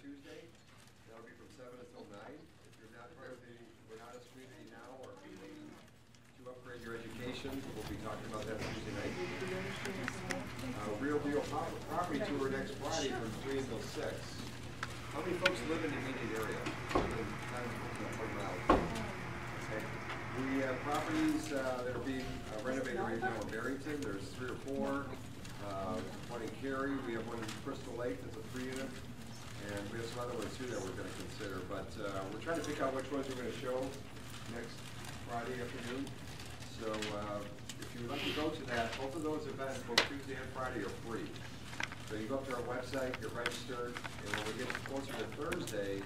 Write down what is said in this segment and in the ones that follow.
Tuesday. That'll be from 7 until 9. If you're not part of the Renatus community now, or if you're looking to upgrade your education, we'll be talking about that Tuesday night. Real Deal Property Tour next Friday from 3 until 6. How many folks live in the immediate area? Okay. We have properties that are being renovated right now in Barrington. There's 3 or 4. One in Cary. We have one in Crystal Lake that's a 3-unit. And we have some other ones too that we're going to consider. But we're trying to pick out which ones we're going to show next Friday afternoon. So if you would like to go to that, both of those events, both Tuesday and Friday, are free. So you go up to our website, get registered, and when we get closer to Thursday,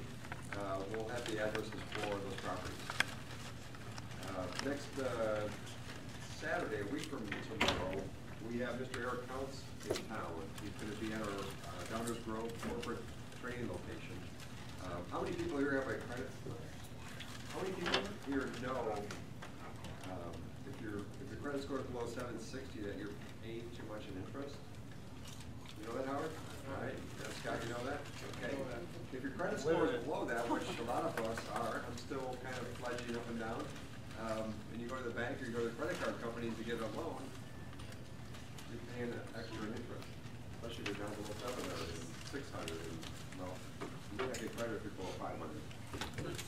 we'll have the addresses for those properties. Next Saturday, a week from tomorrow, we have Mr. Eric Counts in town. He's going to be at our Downers Grove corporate training location. How many people here have a credit? How many people here know if your credit score is below 760 that you're paying too much in interest? You know that, Howard? All right. Scott, you know that? Okay. If your credit score is below that, which a lot of us are, I'm still kind of fledging up and down, and you go to the bank or you go to the credit card companies to get a loan, you're paying extra interest, especially if you're down below 700 and 600, and well, you can't get credit if you're below 500.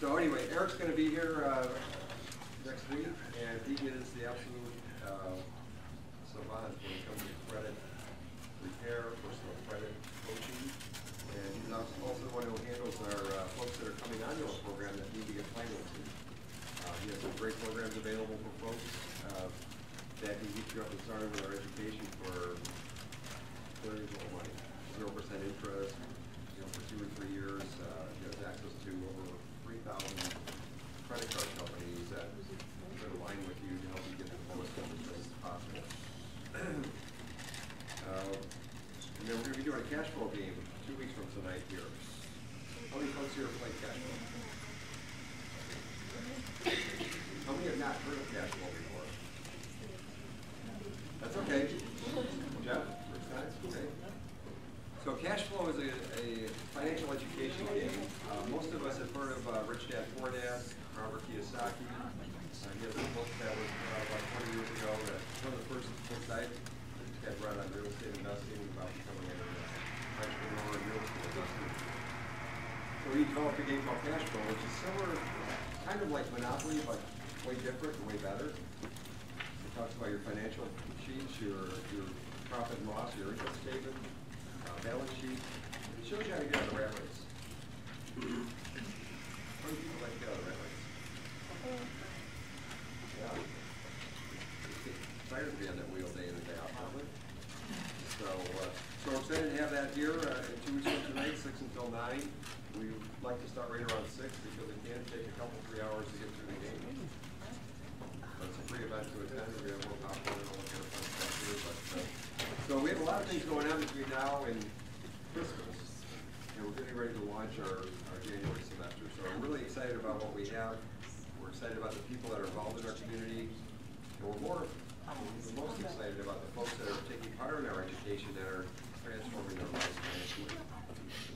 So anyway, Eric's going to be here next week, and he is the absolute savant when it comes to credit repair, personal credit coaching, and he's also the one who handles our folks that are coming on to our program that need to get financing. He has some great programs available for folks that can get you up and started with our education for very little money, 0% interest, for 2 or 3 years. He has access to over 3,000 credit card companies that are aligned with you to help you get the lowest interest rates possible. And then we're going to be doing a cash flow game 2 weeks from tonight here. How many folks here have played cash flow? How many have not heard of cash flow before? That's okay. Jeff? First time? Okay. So cash flow is a financial education game. Most of us have heard of Rich Dad Poor Dad, Robert Kiyosaki. He has a book that was about 20 years ago. That one of the first books I had read on real estate investing about becoming an entrepreneur in real estate investing. So he developed a game called Cash Flow, which is similar, kind of like Monopoly, but way different and way better. It talks about your financial sheets, your profit and loss, your income statement, balance sheet. It shows you how to get out of the rat race. How many people like to get out of the rat race? Yeah. It's tired to be on that wheel day in and day out, probably. So we're excited to have that here in 2 weeks from tonight, 6 until 9. We like to start right around 6 because it can take a couple, 3 hours to get through the game. It's a free event to attend. We have more popcorn and all that kind of fun stuff here. But, so we have a lot of things going on between now and Christmas, and we're getting ready to launch our January semester. So I'm really excited about what we have. We're excited about the people that are involved in our community, and we're most excited about the folks that are taking part in our education that are transforming their lives financially,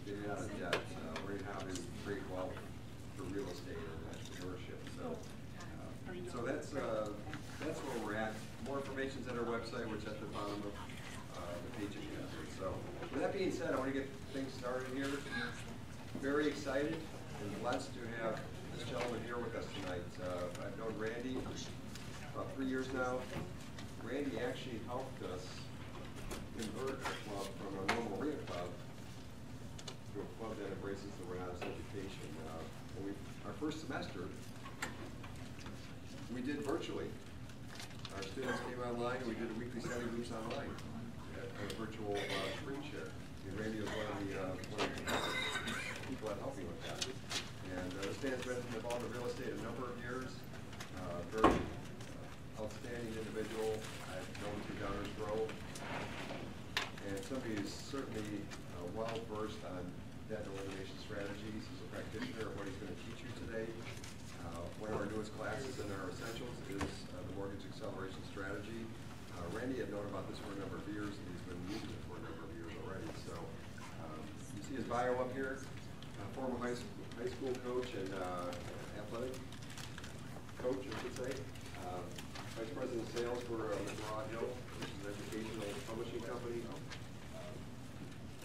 getting out of debt, learning how to create wealth for real estate and entrepreneurship. So that's where we're at. More information's at our website, which is at the bottom of the page again. So with that being said, I want to get things started here. Very excited and blessed to have this gentleman here with us tonight. I've known Randy about 3 years now. Randy actually helped us convert our club from a normal arena club to a club that embraces the Renatus education. Our first semester, we did virtually. Our students came online, and we did weekly study groups online at a virtual screen share. And Randy was one of the people that helped me with that. And this man's been involved in real estate a number of years. Very outstanding individual. I've known through Downers Grove. And somebody who's certainly well versed on debt elimination strategies. He's a practitioner of what he's going to teach you today. One of our newest classes in our essentials is the mortgage acceleration strategy. Randy had known about this for a number of years, and he's been using it for a number of years already. So you see his bio up here. former high school coach and athletic coach, I should say. Vice President of Sales for McGraw-Hill, which is an educational publishing company.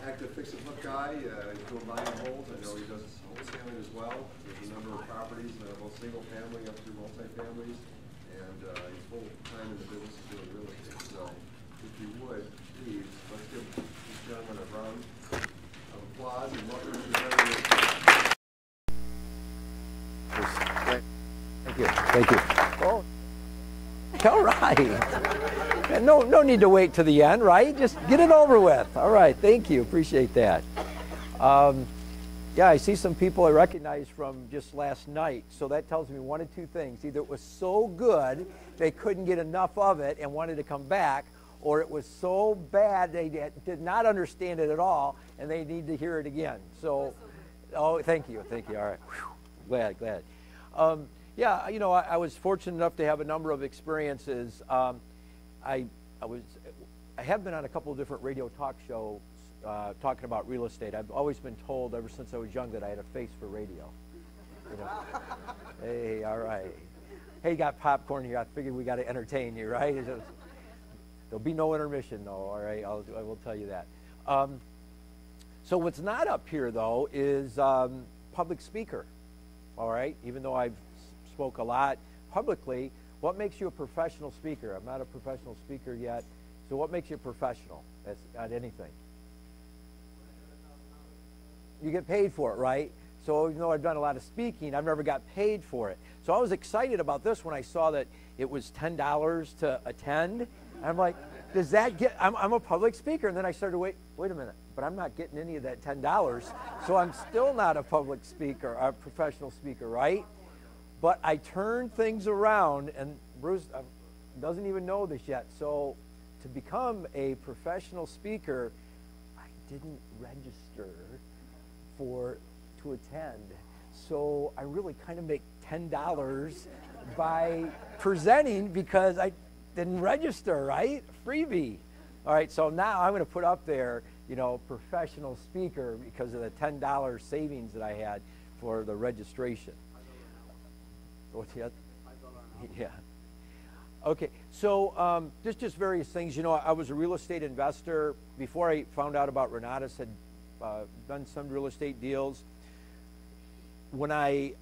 Active fix-and-flip guy. He's doing buy and holds. I know he does wholesaling as well. There's a number of properties, both single-family up to multi-families, and he's full-time in the business of doing real estate. So, if you would, please, let's give this gentleman a round of applause and welcome him to the Thank you. Thank you. Oh. All right. No need to wait to the end, right? Just get it over with. All right. Thank you. Appreciate that. Yeah, I see some people I recognize from just last night. So that tells me one of two things. Either it was so good they couldn't get enough of it and wanted to come back, or it was so bad they did not understand it at all and they need to hear it again. So, oh, thank you. Thank you. All right. Whew. Glad. Yeah, you know, I was fortunate enough to have a number of experiences. I have been on a couple of different radio talk shows talking about real estate. I've always been told ever since I was young that I had a face for radio. You know? Hey, all right. Hey, you got popcorn here. I figured we got to entertain you, right? There'll be no intermission, though. All right, I will tell you that. So what's not up here, though, is public speaker. All right, even though I've spoke a lot publicly, what makes you a professional speaker? I'm not a professional speaker yet. So what makes you a professional at anything? You get paid for it, right? So even though I've done a lot of speaking, I've never got paid for it. So I was excited about this when I saw that it was $10 to attend. And I'm like, does that get, I'm a public speaker. And then I started, wait a minute, but I'm not getting any of that $10. So I'm still not a public speaker, a professional speaker, right? But I turned things around, and Bruce doesn't even know this yet. So to become a professional speaker, I didn't register to attend. So I really kind of make $10 by presenting because I didn't register, right? Freebie. All right, so now I'm going to put up there, you know, professional speaker because of the $10 savings that I had for the registration. What's that? Yeah. Okay, so just various things. You know, I was a real estate investor before I found out about Renatus. Had done some real estate deals. When I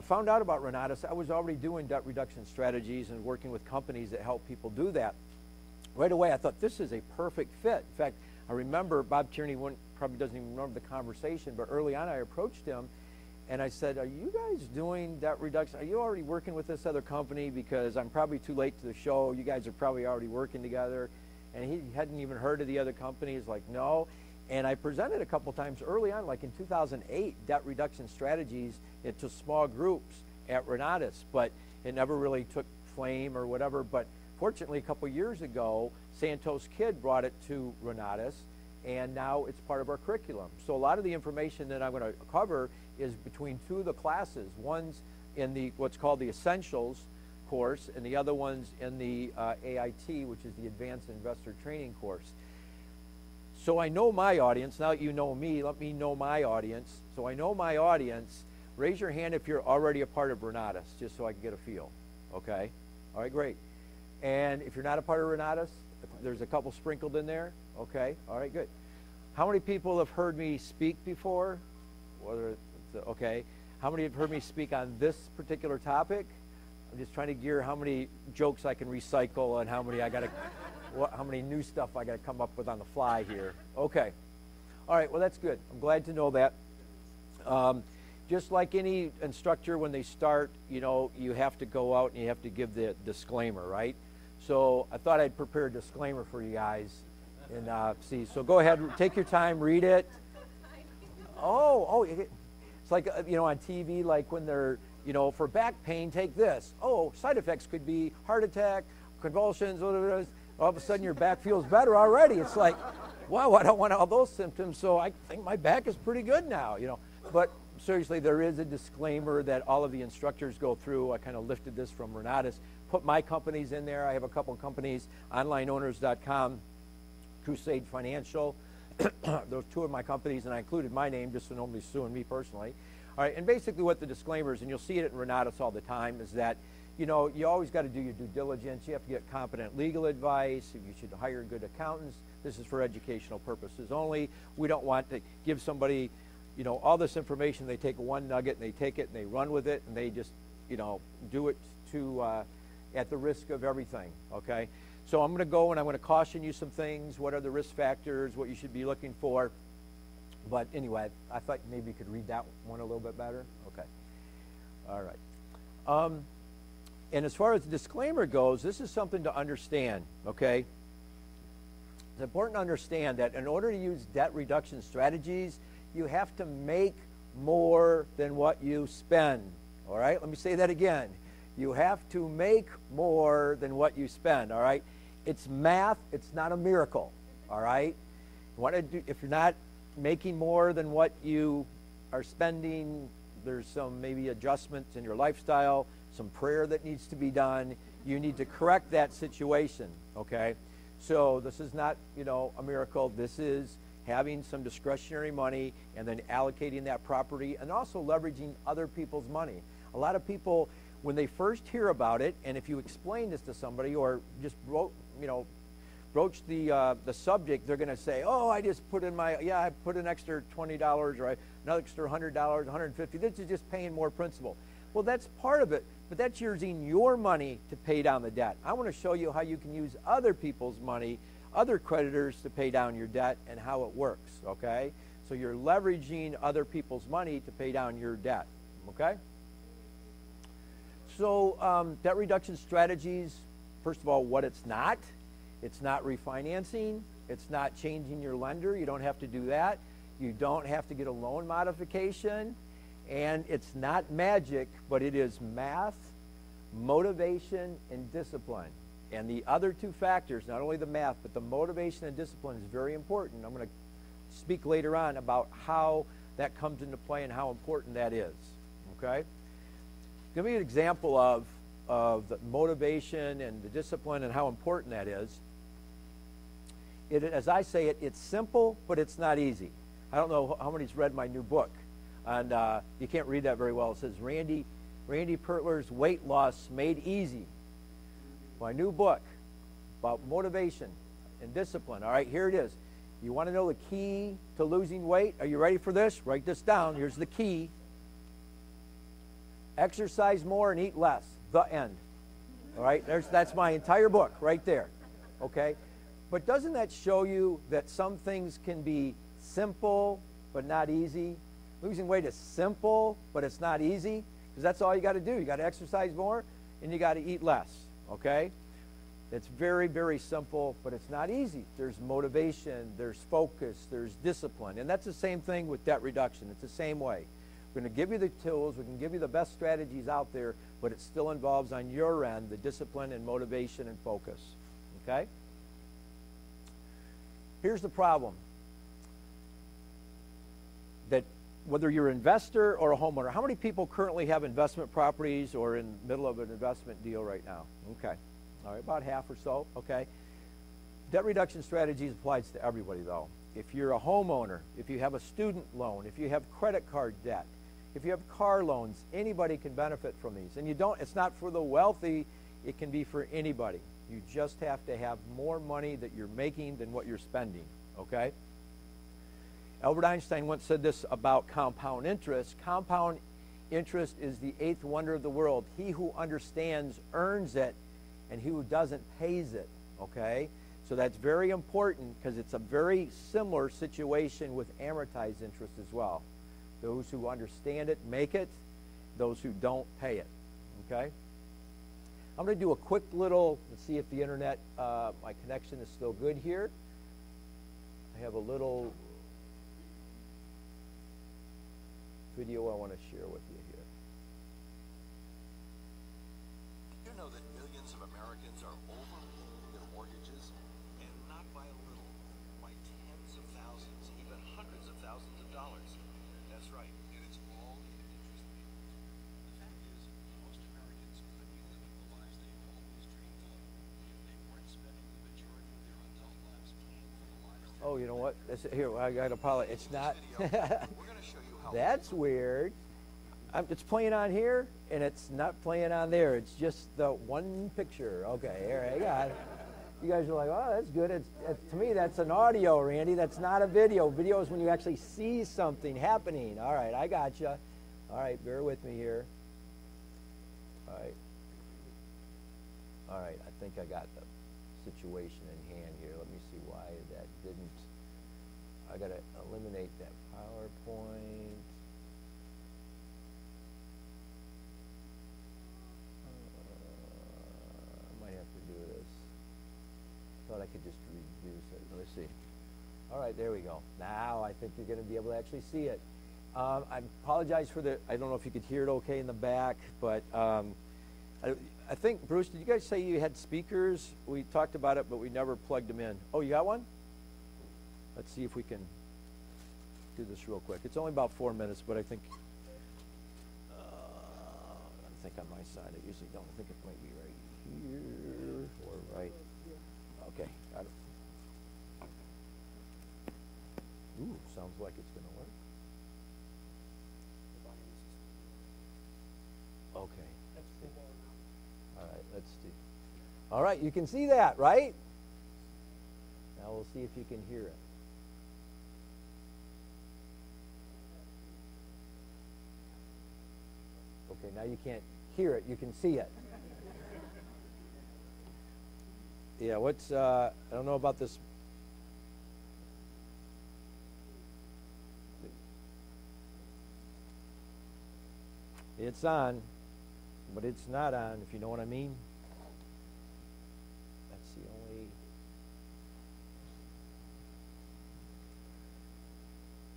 found out about Renatus, I was already doing debt reduction strategies and working with companies that help people do that. Right away, I thought this is a perfect fit. In fact, I remember Bob Tierney probably doesn't even remember the conversation, but early on I approached him and I said, are you guys doing debt reduction? Are you already working with this other company? Because I'm probably too late to the show. You guys are probably already working together. And he hadn't even heard of the other company. He's like, no. And I presented a couple times early on, like in 2008, debt reduction strategies into small groups at Renatus, but it never really took flame or whatever. But fortunately, a couple years ago, Santos Kidd brought it to Renatus, and now it's part of our curriculum. So a lot of the information that I'm going to cover is between two of the classes. One's in the what's called the Essentials course, and the other one's in the AIT, which is the Advanced Investor Training course. So I know my audience. Now that you know me, let me know my audience. So I know my audience. Raise your hand if you're already a part of Renatus, just so I can get a feel. Okay? All right, great. And if you're not a part of Renatus, there's a couple sprinkled in there. Okay? All right, good. How many people have heard me speak before? Okay. How many have heard me speak on this particular topic? I'm just trying to gear how many jokes I can recycle and how many how many new stuff I got to come up with on the fly here. Okay. All right, well, that's good. I'm glad to know that. Just like any instructor, when they start, you know, you have to go out and you have to give the disclaimer, right? So I thought I'd prepare a disclaimer for you guys and see. So go ahead, take your time, read it. Oh, it's like, you know, on TV, like when they're, you know, for back pain, take this. Oh, side effects could be heart attack, convulsions, whatever it is. All of a sudden your back feels better already. It's like, wow, I don't want all those symptoms, so I think my back is pretty good now, you know. But seriously, there is a disclaimer that all of the instructors go through. I kind of lifted this from Renatus, put my companies in there. I have a couple of companies, onlineowners.com, Crusade Financial, those two of my companies, and I included my name just so nobody's suing me personally. All right, and basically what the disclaimers, and you'll see it in Renatus all the time, is that, you know, you always got to do your due diligence. You have to get competent legal advice. You should hire good accountants. This is for educational purposes only. We don't want to give somebody, you know, all this information. They take one nugget and they take it and they run with it and they just, you know, do it to at the risk of everything, okay? So I'm going to go and I'm going to caution you some things. What are the risk factors, what you should be looking for. But anyway, I thought maybe you could read that one a little bit better. Okay. All right. And as far as the disclaimer goes, this is something to understand, okay? It's important to understand that in order to use debt reduction strategies, you have to make more than what you spend, all right? Let me say that again. You have to make more than what you spend, all right? It's math. It's not a miracle, all right? If you're not making more than what you are spending, there's some maybe adjustments in your lifestyle, some prayer that needs to be done. You need to correct that situation, okay? So this is not, you know, a miracle. This is having some discretionary money and then allocating that property and also leveraging other people's money. A lot of people, when they first hear about it, and if you explain this to somebody or just broach the subject, they're going to say, oh, I just put in I put an extra $20 or another extra $100, $150. This is just paying more principal. Well, that's part of it, but that's using your money to pay down the debt. I want to show you how you can use other people's money, other creditors to pay down your debt and how it works, okay? So you're leveraging other people's money to pay down your debt, okay? So debt reduction strategies, first of all, what it's not. It's not refinancing. It's not changing your lender. You don't have to do that. You don't have to get a loan modification. And it's not magic, but it is math, motivation, and discipline. And the other two factors, not only the math, but the motivation and discipline is very important. I'm going to speak later on about how that comes into play and how important that is, okay? Give me an example of the motivation and the discipline and how important that is. As I say it, it's simple, but it's not easy. I don't know how many's read my new book. And you can't read that very well. It says Randy Pertler's Weight Loss Made Easy. My new book about motivation and discipline. All right, here it is. You want to know the key to losing weight? Are you ready for this? Write this down. Here's the key. Exercise more and eat less. The end. All right, that's my entire book right there. Okay? But doesn't that show you that some things can be simple but not easy? Losing weight is simple, but it's not easy, because that's all you got to do. You got to exercise more and you got to eat less, okay? It's very, very simple, but it's not easy. There's motivation, there's focus, there's discipline, and that's the same thing with debt reduction. It's the same way. We're going to give you the tools, we can give you the best strategies out there, but it still involves on your end the discipline and motivation and focus, okay? Here's the problem. That whether you're an investor or a homeowner, how many people currently have investment properties or in the middle of an investment deal right now? Okay. All right, about half or so, okay. Debt reduction strategies applies to everybody though. If you're a homeowner, if you have a student loan, if you have credit card debt, if you have car loans, anybody can benefit from these. And it's not for the wealthy, it can be for anybody. You just have to have more money that you're making than what you're spending, okay? Albert Einstein once said this about compound interest. Compound interest is the eighth wonder of the world. He who understands earns it, and he who doesn't pays it, okay? So that's very important because it's a very similar situation with amortized interest as well. Those who understand it make it. Those who don't pay it, okay? I'm going to do a quick little, let's see if the internet, my connection is still good here. I have a little video I want to share with you here. You know that millions of Americans are overpaying their mortgages, and not by a little, by tens of thousands, even hundreds of thousands of dollars. That's right, and it's all in interest payments. The fact is, most Americans could be living the lives they've always dreamed of if they weren't spending the majority of their adult lives paying for the lives. Oh, you know what? what? Here, I got to apologize. It's not. We're going to show you how That's weird. It's playing on here, and it's not playing on there. It's just the one picture. Okay, here I got it. You guys are like, oh, that's good. To me, that's an audio, Randy. That's not a video. Video is when you actually see something happening. All right, I got you. All right, bear with me here. All right. All right, I think I got the situation in hand here. Let me see why that didn't. I got to eliminate that PowerPoint. I might have to do this. Thought I could just reduce it. Let's see. All right, there we go. Now I think you're going to be able to actually see it. I apologize for the, I don't know if you could hear it okay in the back, but I think, Bruce, did you guys say you had speakers? We talked about it, but we never plugged them in. Oh, you got one? Let's see if we can do this real quick. It's only about 4 minutes, but I think on my side. I usually don't. I think it might be right here or right. Okay, got it. Ooh, sounds like it's going to work. Okay. All right, let's see. All right, you can see that, right? Now we'll see if you can hear it. Okay, now you can't hear it, you can see it. Yeah, I don't know about this. It's on, but it's not on, if you know what I mean. That's the only.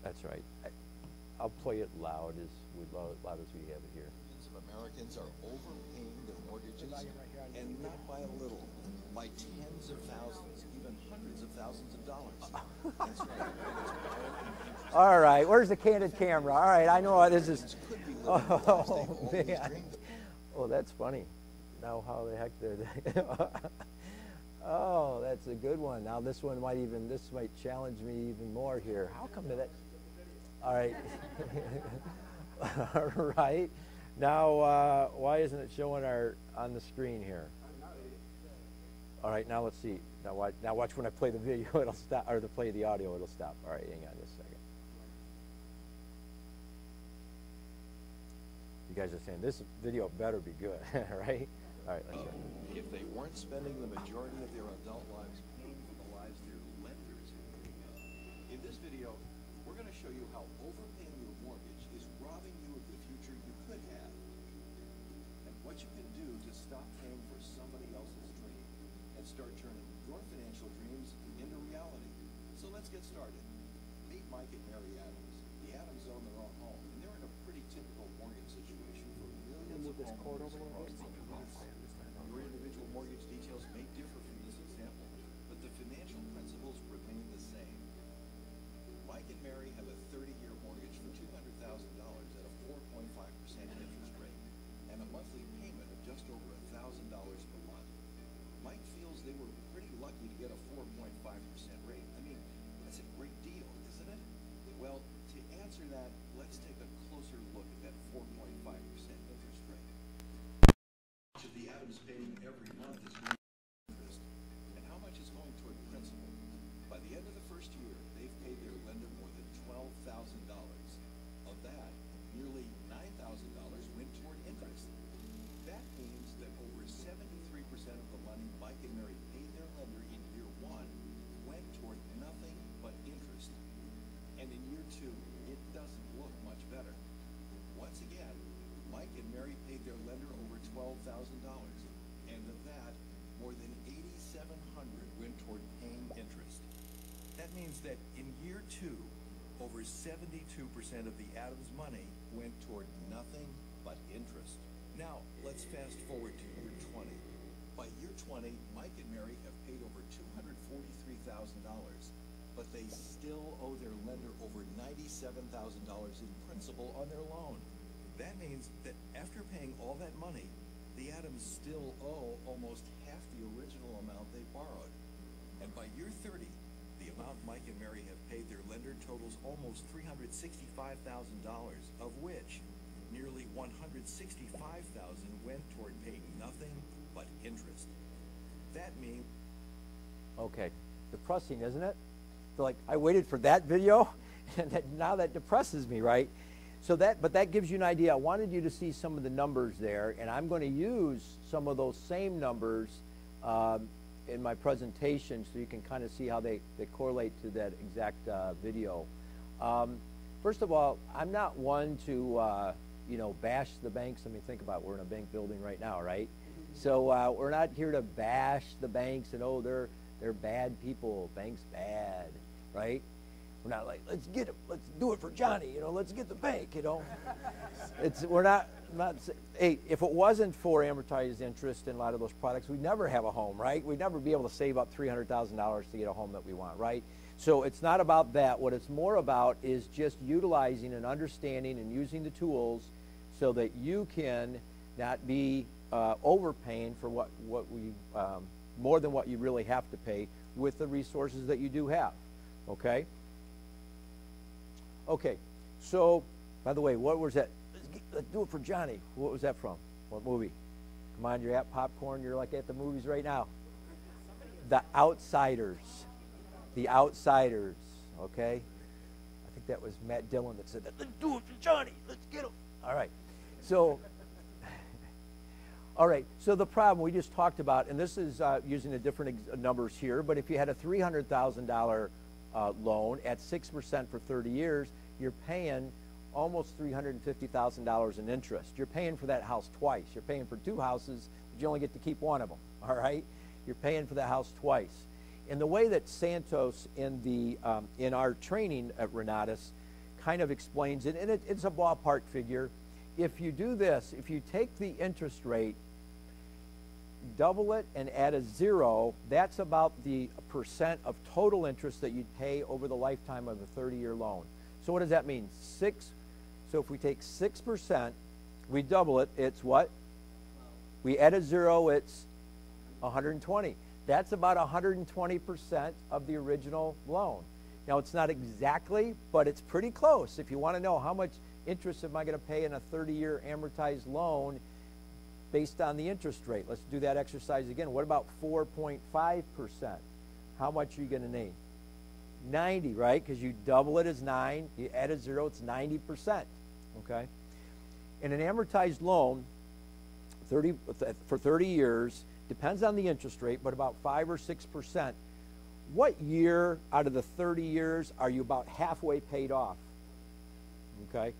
That's right. I'll play it loud as we have it here. Millions of Americans are overpaying their mortgages, and not by a little, by tens of thousands, even hundreds of thousands of dollars. That's right. All right, where's the candid camera? All right, I know what this is. Oh, man. Oh, that's funny. Now how the heck they're Oh, that's a good one. Now this might challenge me even more here. How come that? All right. All right. Now, why isn't it showing on the screen here? All right, now let's see. Now watch when I play the video, it'll stop, or play the audio, it'll stop. All right, hang on just a second. You guys are saying this video better be good, right? All right, let's go. If they weren't spending the majority of their adult lives paying for the lives their lenders are paying up. In this video, we're going to show you how overpaying your mortgage is robbing you of the future you could have, and what you can do to stop paying for somebody else's dream and start turning your financial dreams into reality. So let's get started. Meet Mike and Mary Adams. The Adams own their own home, and they're in a pretty typical mortgage situation for millions of homeowners across the U.S. Your individual mortgage details may differ from this example, but the financial principles remain the same. Mike and Mary have a 30-year mortgage for $200,000 at a 4.5% interest rate and a monthly payment of just over $1,000 per month. Mike feels they were pretty lucky to get a 4.5% rate. I mean, that's a great deal, isn't it? Well, to answer that, let's take a closer look at that 4.5% interest rate. Much of the Adams payment every month is going to interest, and how much is going toward principal? By the end of the first year, they've paid their lender more than $12,000. Of that, nearly $9,000 went toward interest. That means that over 73% of the money Mike and Mary paid their lender in year one went toward nothing but interest. And in year two, it doesn't look much better. Once again, Mike and Mary paid their lender over $12,000, and of that, more than $8,700 went toward paying interest. That means that in year two, over 72% of the Adams money went toward nothing but interest. Now, let's fast forward to year 20. By year 20, Mike and Mary have paid over $243,000, but they still owe their lender over $97,000 in principal on their loan. That means that after paying all that money, the Adams still owe almost half the original amount they borrowed. And by year 30, The amount Mike and Mary have paid their lender totals almost $365,000, of which nearly $165,000 went toward paying nothing but interest. That means... Okay, depressing, isn't it? Like, I waited for that video, and now that depresses me, right? So but that gives you an idea. I wanted you to see some of the numbers there, and I'm going to use some of those same numbers in my presentation so you can kind of see how they correlate to that exact video. First of all, I'm not one to, bash the banks. I mean, think about it. We're in a bank building right now, right? So we're not here to bash the banks and, oh, they're bad people. Bank's bad, right? We're not like, let's get it, let's do it for Johnny, let's get the bank, we're not, hey, if it wasn't for amortized interest in a lot of those products, we'd never have a home, right? We'd never be able to save up $300,000 to get a home that we want, right? So it's not about that. What it's more about is just utilizing and understanding and using the tools so that you can not be overpaying for what we, more than what you really have to pay with the resources that you do have, okay? Okay, so, by the way, what was that? Let's do it for Johnny. What was that from? What movie? Come on, you're at popcorn. You're like at the movies right now. The Outsiders. The Outsiders, okay? I think that was Matt Dillon that said that. Let's do it for Johnny. Let's get him. All right. So, all right. So the problem we just talked about, and this is using the different numbers here, but if you had a $300,000 loan at 6% for 30 years, you're paying almost $350,000 in interest. You're paying for that house twice. You're paying for two houses, but you only get to keep one of them, all right? You're paying for the house twice. And the way that Santos in our training at Renatus kind of explains it, and it's a ballpark figure. If you do this, if you take the interest rate, double it and add a zero, that's about the percent of total interest that you'd pay over the lifetime of a 30-year loan. So what does that mean? So if we take 6%, we double it, it's what? We add a zero, it's 120. That's about 120% of the original loan. Now, it's not exactly, but it's pretty close. If you want to know how much interest am I going to pay in a 30-year amortized loan based on the interest rate. Let's do that exercise again. What about 4.5%? How much are you going to need? 90, right? Because you double it as 9, you add a zero, it's 90%, okay? In an amortized loan, for 30 years, depends on the interest rate, but about 5 or 6%. What year out of the 30 years are you about halfway paid off? Okay?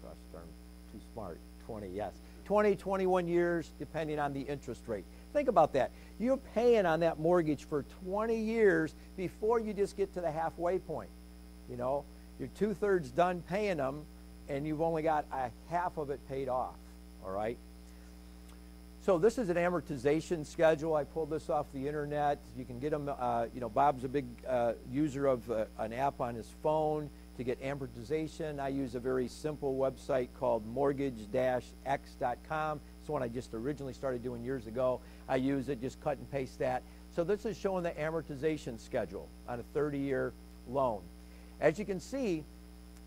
Gosh darn, too smart. 20, yes. 20, 21 years, depending on the interest rate. Think about that. You're paying on that mortgage for 20 years before you just get to the halfway point. You're 2/3 done paying them, and you've only got a half of it paid off, all right? So this is an amortization schedule. I pulled this off the internet. You can get them, Bob's a big user of an app on his phone to get amortization. I use a very simple website called mortgage-x.com. It's the one I just originally started doing years ago. I use it, just cut and paste that. So this is showing the amortization schedule on a 30-year loan. As you can see,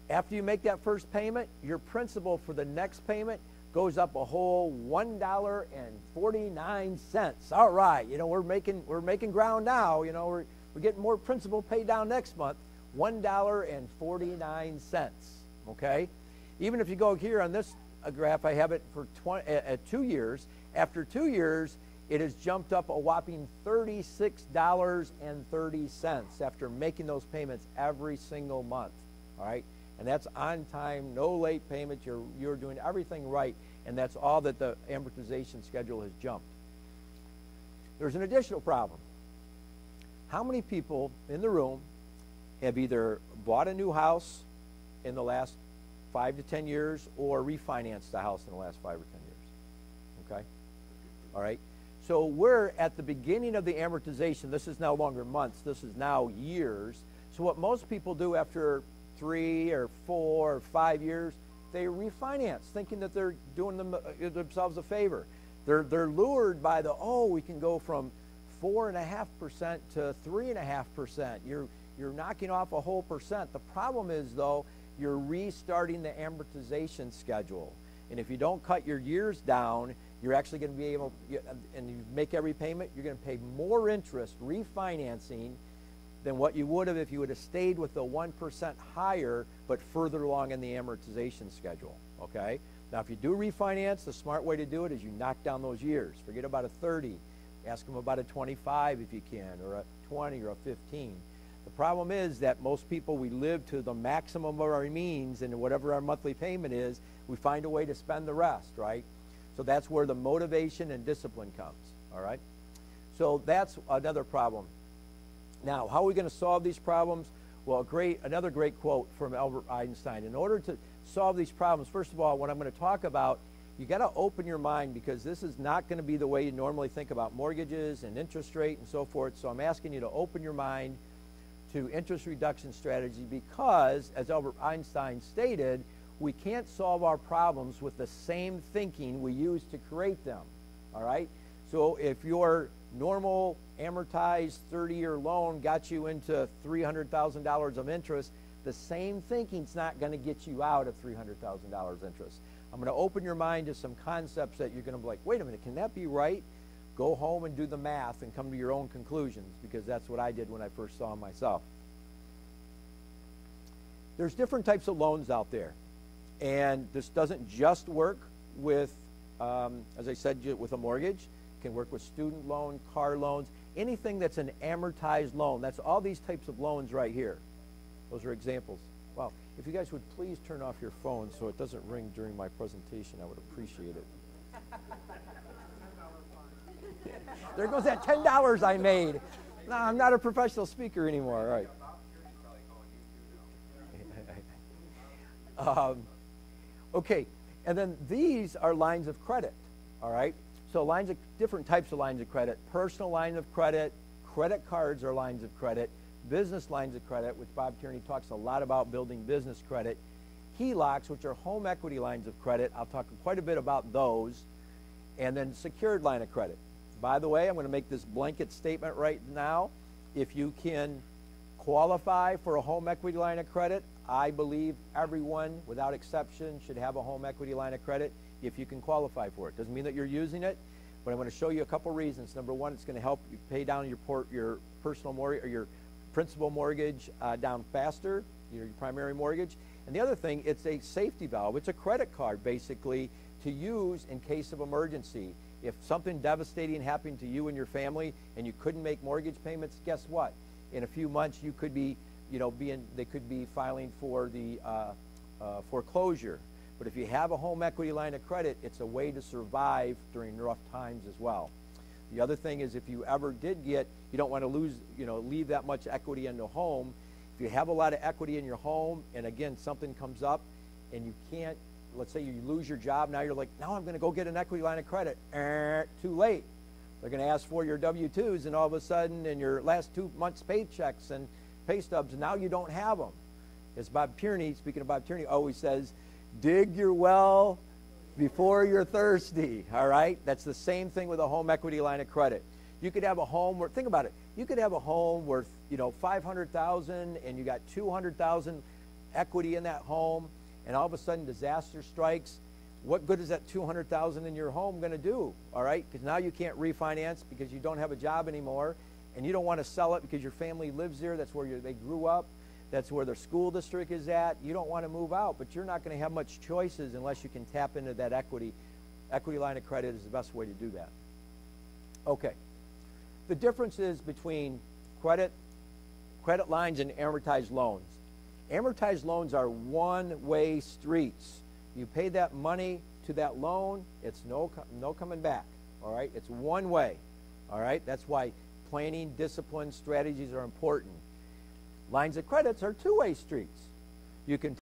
after you make that first payment, your principal for the next payment goes up a whole $1.49. All right, we're making ground now. We're getting more principal paid down next month. $1.49. Okay, even if you go here on this graph, I have it for 2 years. After 2 years, it has jumped up a whopping $36.30 after making those payments every single month. All right. And that's on time, no late payments. You're doing everything right, and that's all that the amortization schedule has jumped. There's an additional problem. How many people in the room have either bought a new house in the last 5 to 10 years or refinanced the house in the last 5 or 10 years? Okay? All right? So we're at the beginning of the amortization. This is no longer months. This is now years. So what most people do after 3 or 4 or 5 years, they refinance, thinking that they're doing themselves a favor. They're lured by we can go from 4.5% to 3.5%. You're knocking off a whole percent. The problem is, though, you're restarting the amortization schedule. And if you don't cut your years down, you're actually going to be able, and you make every payment, you're going to pay more interest refinancing than what you would have if you would have stayed with the 1% higher but further along in the amortization schedule, okay? Now, if you do refinance, the smart way to do it is you knock down those years. Forget about a 30. Ask them about a 25 if you can, or a 20 or a 15. The problem is that most people, we live to the maximum of our means, and whatever our monthly payment is, we find a way to spend the rest, right? So that's where the motivation and discipline comes, all right? So that's another problem. Now, how are we going to solve these problems? Well, another great quote from Albert Einstein. In order to solve these problems, first of all, what I'm going to talk about, you got to open your mind, because this is not going to be the way you normally think about mortgages and interest rate and so forth. So I'm asking you to open your mind to interest reduction strategy, because, as Albert Einstein stated, we can't solve our problems with the same thinking we use to create them, all right? So if your normal amortized 30-year loan got you into $300,000 of interest, the same thinking's not going to get you out of $300,000 interest. I'm going to open your mind to some concepts that you're going to be like, wait a minute, can that be right? Go home and do the math and come to your own conclusions, because that's what I did when I first saw myself. There's different types of loans out there, and this doesn't just work with, as I said, with a mortgage. It can work with student loan, car loans, anything that's an amortized loan. That's all these types of loans right here. Those are examples. Wow, if you guys would please turn off your phone so it doesn't ring during my presentation, I would appreciate it. There goes that $10 I made. No, I'm not a professional speaker anymore. All right. Okay, and then these are lines of credit, all right? So different types of lines of credit. Personal lines of credit, credit cards are lines of credit, business lines of credit, which Bob Tierney talks a lot about building business credit, HELOCs, which are home equity lines of credit. I'll talk quite a bit about those, and then secured line of credit. By the way, I'm going to make this blanket statement right now. If you can qualify for a home equity line of credit, I believe everyone, without exception, should have a home equity line of credit if you can qualify for it. Doesn't mean that you're using it, but I'm going to show you a couple reasons. Number one, it's going to help you pay down your personal mortgage or your principal mortgage down faster, your primary mortgage. And the other thing, it's a safety valve. It's a credit card, basically, to use in case of emergency. If something devastating happened to you and your family and you couldn't make mortgage payments, guess what? In a few months, you could be, they could be filing for the foreclosure. But if you have a home equity line of credit, it's a way to survive during rough times as well. The other thing is, if you ever did you don't want to lose, leave that much equity in the home. If you have a lot of equity in your home, and again, something comes up and you can't, let's say you lose your job, now you're like, now I'm going to go get an equity line of credit. Too late. They're going to ask for your W-2s, and all of a sudden, in your last 2 months' paychecks and pay stubs, now you don't have them. As Bob Tierney, speaking of Bob Tierney, always says, dig your well before you're thirsty, all right? That's the same thing with a home equity line of credit. You could have a home where, think about it, you could have a home worth, $500,000 and you got $200,000 equity in that home, and all of a sudden disaster strikes. What good is that $200,000 in your home going to do, all right? Because now you can't refinance because you don't have a job anymore, and you don't want to sell it because your family lives there. That's where they grew up. That's where their school district is at. You don't want to move out, but you're not going to have much choices unless you can tap into that equity. Equity line of credit is the best way to do that. Okay. The differences between credit lines and amortized loans. Amortized loans are one-way streets. You pay that money to that loan, it's no coming back, all right? It's one way, all right? That's why planning, discipline, strategies are important. Lines of credits are two-way streets. You can